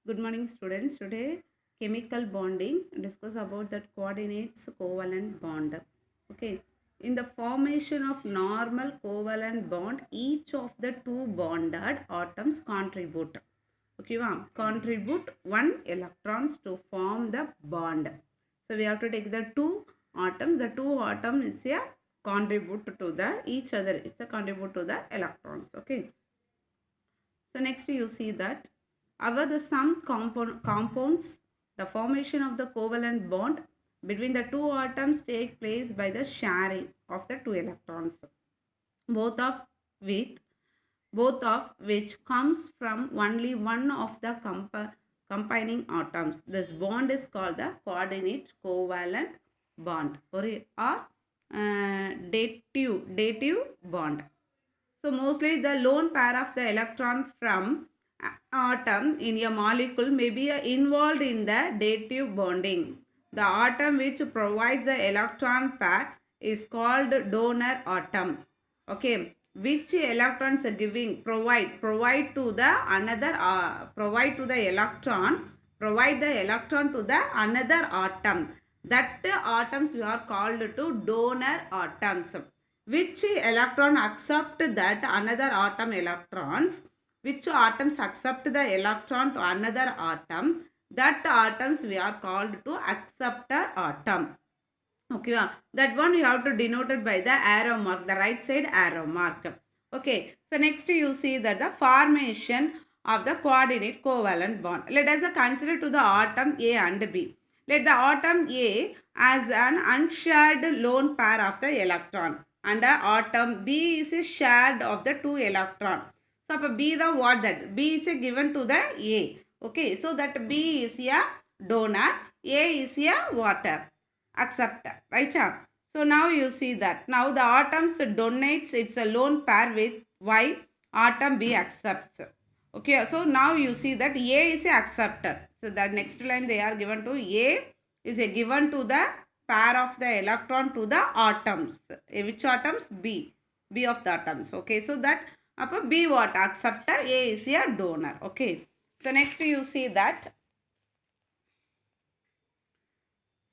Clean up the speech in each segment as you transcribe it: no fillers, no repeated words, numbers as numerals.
Good morning, students. Today, chemical bonding, discuss about that coordinates covalent bond. Okay. In the formation of normal covalent bond, each of the two bonded atoms contribute. Okay, contribute one electrons to form the bond. So we have to take the two atoms. The two atoms it's a contribute to the each other. It's a contribute to the electrons. Okay. So next you see that over the some compounds, the formation of the covalent bond between the two atoms take place by the sharing of the two electrons, both of which both of which comes from only one of the combining atoms. This bond is called the coordinate covalent bond or dative bond. So mostly the lone pair of the electron from atom in a molecule may be involved in the dative bonding. The atom which provides the electron pair is called donor atom. Okay, which electrons are giving provide to the another provide to the electron provide the electron to the another atom. That atoms we are called to donor atoms. Which electron accept that another atom electrons, which atoms accept the electron to another atom, that atoms we are called to acceptor atom. Okay, that one you have to denote it by the arrow mark, the right side arrow mark. Okay, so next you see that the formation of the coordinate covalent bond. Let us consider to the atom A and B. Let the atom A as an unshared lone pair of the electron and the atom B is a shared of the two electron. So B the what that? B is a given to the A. Okay, so that B is a donor, A is a water acceptor, right? So now you see that now the atoms donates its a lone pair with Y, atom B accepts. Okay, so now you see that A is a acceptor. So that next line they are given to A is a given to the pair of the electron to the atoms. Which atoms? B. B of the atoms. Okay, so that upper B what? Acceptor, A is a donor. Okay, so next you see that.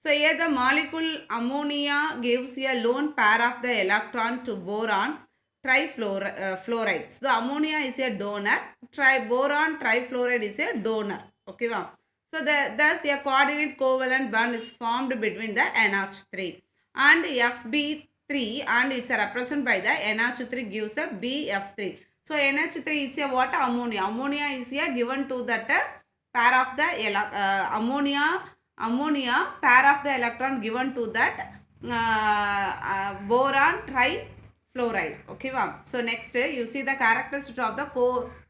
So here the molecule ammonia gives a lone pair of the electron to boron trifluoride. So the ammonia is a donor, boron trifluoride is a donor. Okay, wow. So thus a coordinate covalent bond is formed between the NH3 and FB3 and it's represented by the NH3 gives the BF3. So NH3 is a what? Ammonia. Ammonia is a given to that pair of the ammonia pair of the electron given to that boron trifluoride. Okay, wow. So next you see the characteristics of the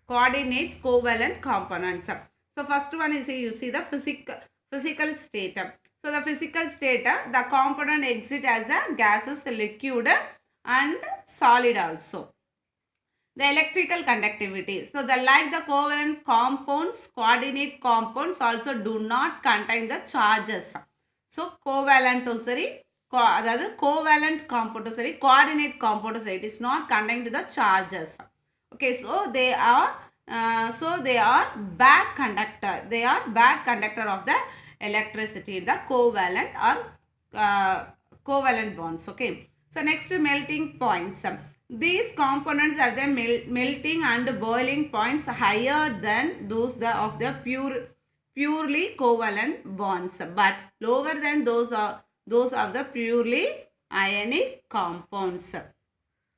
coordinates covalent components. So first one is you see the physical state. So the physical state, the component exit as the gases, liquid and solid also. The electrical conductivity. So the like the covalent compounds, coordinate compounds also do not contain the charges. So covalent அதாவது covalent compound coordinate compounds it is not contained the charges. Okay, so they are bad conductor. They are bad conductor of the electricity in the covalent or covalent bonds. Okay, so next melting points. These components have the melting and boiling points higher than those of the purely covalent bonds, but lower than those of the purely ionic compounds.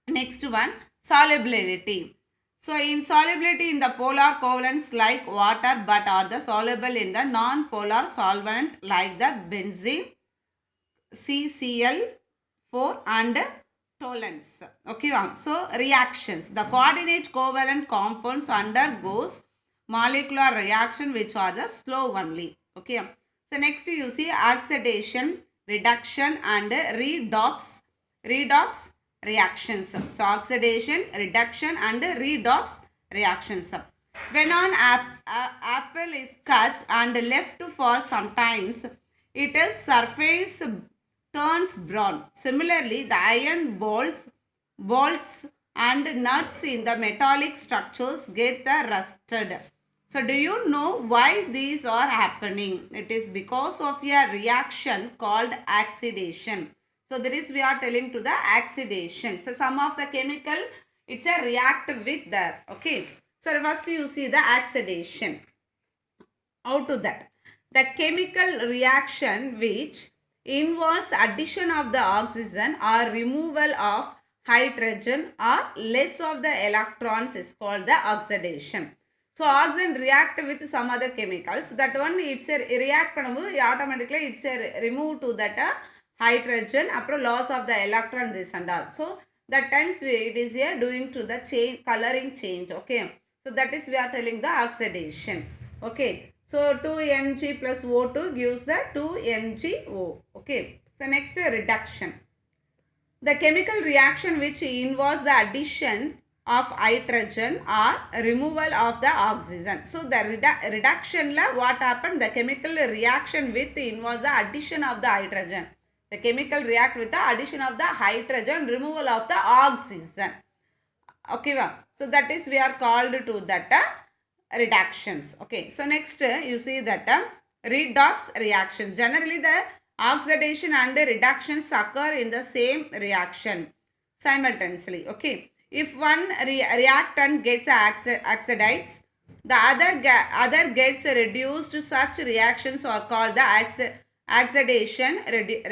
Next one, solubility. So insolubility in the polar covalents like water but are the soluble in the non-polar solvent like the benzene, CCl4 and toluenes. Okay, so reactions. The coordinate covalent compounds undergoes molecular reaction which are the slow only. Okay, so next you see oxidation, reduction and redox reactions. So oxidation, reduction and redox reactions. When an apple is cut and left for some times, its surface turns brown. Similarly, the iron bolts and nuts in the metallic structures get the rusted. So do you know why these are happening? It is because of a reaction called oxidation. So that is we are telling to the oxidation. So some of the chemical, it's a react with that. Okay. So first you see the oxidation. How to that? The chemical reaction which involves addition of the oxygen or removal of hydrogen or less of the electrons is called the oxidation. So oxygen react with some other chemicals. So that one it's a react பண்ணும்போது automatically it's a remove to that hydrogen அப்புறம் loss of the electron this and all. So that times it is here doing to the change coloring change. Okay. So that is we are telling the oxidation. Okay. So 2 Mg plus O2 gives the 2 MgO. Okay. So next reduction. The chemical reaction which involves the addition of hydrogen or removal of the oxygen. So the reduction la what happened? The chemical reaction with involves the addition of the hydrogen. The chemical react with the addition of the hydrogen, removal of the oxygen. Okay, so that is we are called to that reductions. Okay, so next you see that redox reaction. Generally the oxidation and reductions occur in the same reaction simultaneously. Okay, if one reactant gets oxidides, the other gets reduced. Such reactions are called the oxidation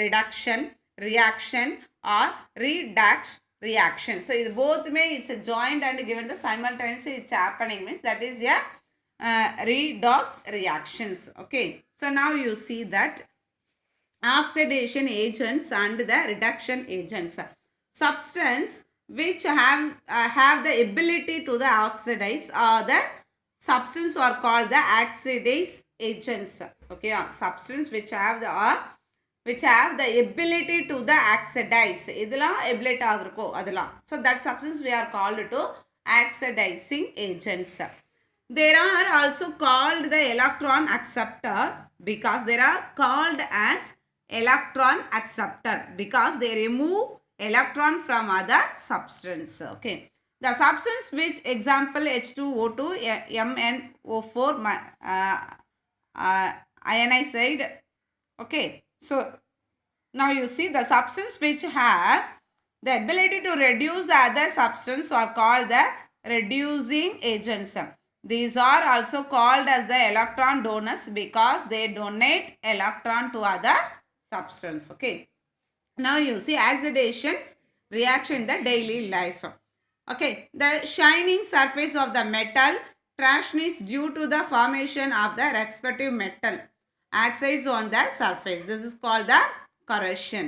reduction reaction or redox reaction. So இது bothமே it's a joined and given the simultaneously it's happening means that is a redox reactions. Okay, so now you see that oxidation agents and the reduction agents. Substance which have the ability to the oxidize or the substance are called the oxidase agents. Okay, substance which have the ability to the oxidize. இதெல்லாம் ability ஆகிருக்கோ அதெல்லாம். So that substance we are called to oxidizing agents. There are also called the electron acceptor because they are called as electron acceptor because they remove electron from other substance. Okay. The substance which example H2O2, MnO4 ionized. Okay. So now you see the substance which have the ability to reduce the other substance are called the reducing agents. These are also called as the electron donors because they donate electron to other substance. Okay. Now you see oxidations reaction in the daily life. Okay. The shining surface of the metal trashness due to the formation of the respective metal oxides on the surface. This is called the corrosion.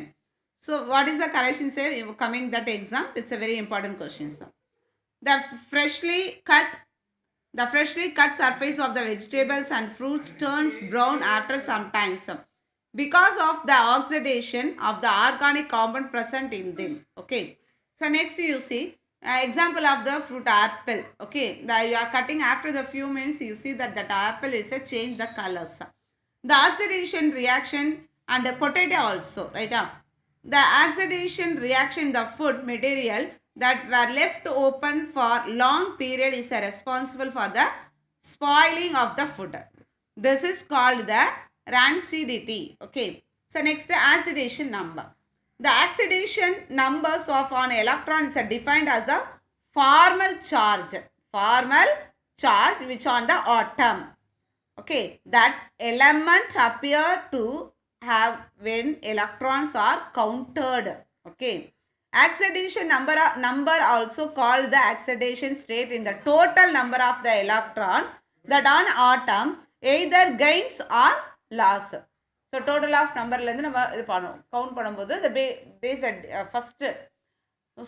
So what is the corrosion? Say coming that exams, it's a very important question. So the freshly cut surface of the vegetables and fruits turns brown after some time. So because of the oxidation of the organic compound present in them. Okay. So next you see example of the fruit apple. Okay. You are cutting after the few minutes you see that apple is a change the colors. The oxidation reaction and the potato also, right? The oxidation reaction in the food material that were left open for long period is responsible for the spoiling of the food. This is called the rancidity. Okay. So next oxidation number. The oxidation numbers of an electron is defined as the formal charge which on the atom. Okay, that element appear to have when electrons are counted. Okay, oxidation number also called the oxidation state in the total number of the electron that on atom either gains or loss. So total of number la நம்ம இது பண்ணுவோம் count பண்ணும்போது the base first.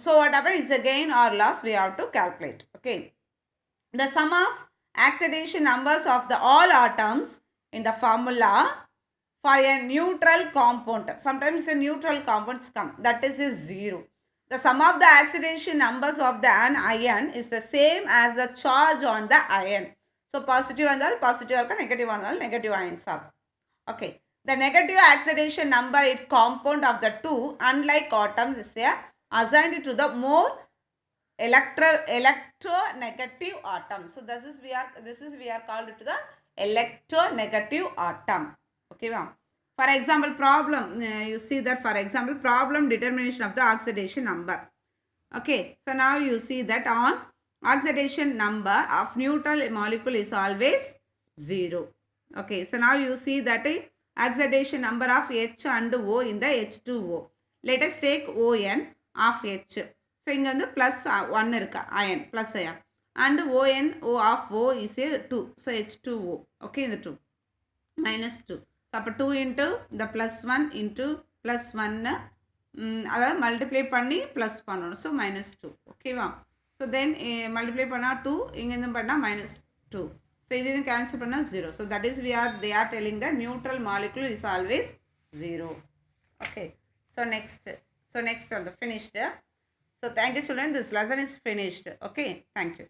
So what happens? It's a gain or loss we have to calculate. Okay, the sum of oxidation numbers of the all atoms in the formula for a neutral compound. Sometimes the neutral compounds come. That is 0. The sum of the oxidation numbers of the an ion is the same as the charge on the ion. So positive and positive negative and negative ions are. Okay. The negative oxidation number compound of the two unlike atoms is assigned to the more electronegative atom. So this is we are called to the electronegative atom. Okay, ma'am. For example, problem, you see that for example, problem determination of the oxidation number. Okay, so now you see that on oxidation number of neutral molecule is always 0. Okay, so now you see that oxidation number of H and O in the H2O. Let us take ON of H. So இங்க வந்து plus 1 இருக்கா ion, plus ion, and ON O of O is a 2. So H2O. Okay, இந்த 2 minus 2. So அப்போ 2 into the plus 1 into plus 1 அதாவது multiply பண்ணி plus பண்ணணும். So minus 2. ஓகேவா? So then multiply பண்ணால் 2, இங்கேருந்து பண்ணால் minus 2. ஸோ இது கேன்சல் பண்ணால் 0. So that is they are telling that neutral molecule is always 0. Okay. So next on the finished. So thank you children, this lesson is finished. Okay, thank you.